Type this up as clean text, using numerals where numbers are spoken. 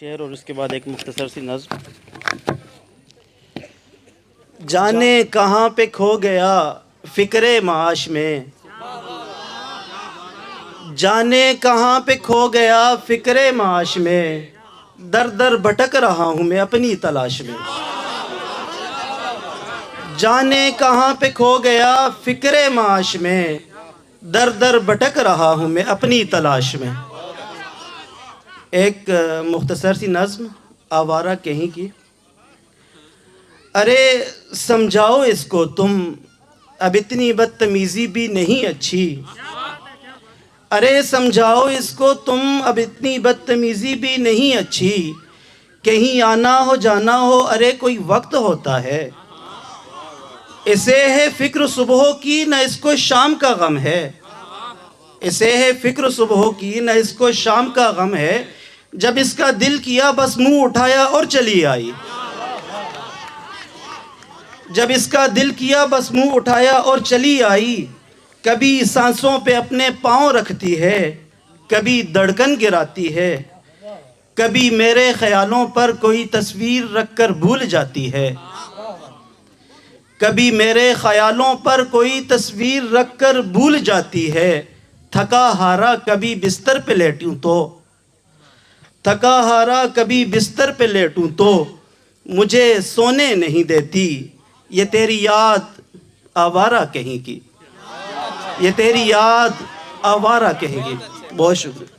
شعر اور اس کے بعد ایک مختصر سی نظم۔ جانے کہاں پہ کھو گیا فکر معاش میں، جانے کہاں پہ کھو گیا فکر معاش میں، در در بھٹک رہا ہوں میں اپنی تلاش میں۔ جانے کہاں پہ کھو گیا فکر معاش میں، در در بھٹک رہا ہوں میں اپنی تلاش میں۔ ایک مختصر سی نظم آوارہ کہیں کی۔ ارے سمجھاؤ اس کو تم، اب اتنی بدتمیزی بھی نہیں اچھی۔ ارے سمجھاؤ اس کو تم، اب اتنی بدتمیزی بھی نہیں اچھی۔ کہیں آنا ہو جانا ہو ارے کوئی وقت ہوتا ہے۔ اسے ہے فکر صبح کی نہ اس کو شام کا غم ہے۔ اسے ہے فکر صبح کی نہ اس کو شام کا غم ہے۔ جب اس کا دل کیا بس منہ اٹھایا اور چلی آئی۔ جب اس کا دل کیا بس منہ اٹھایا اور چلی آئی۔ کبھی سانسوں پہ اپنے پاؤں رکھتی ہے، کبھی دھڑکن گراتی ہے، کبھی میرے خیالوں پر کوئی تصویر رکھ کر بھول جاتی ہے۔ کبھی میرے خیالوں پر کوئی تصویر رکھ کر بھول جاتی ہے۔ تھکا ہارا کبھی بستر پہ لیٹوں تو، تھکا ہارا کبھی بستر پہ لیٹوں تو مجھے سونے نہیں دیتی۔ یہ تیری یاد آوارہ کہیں کی، یہ تیری یاد آوارہ کہیں کی۔ بہت شکریہ۔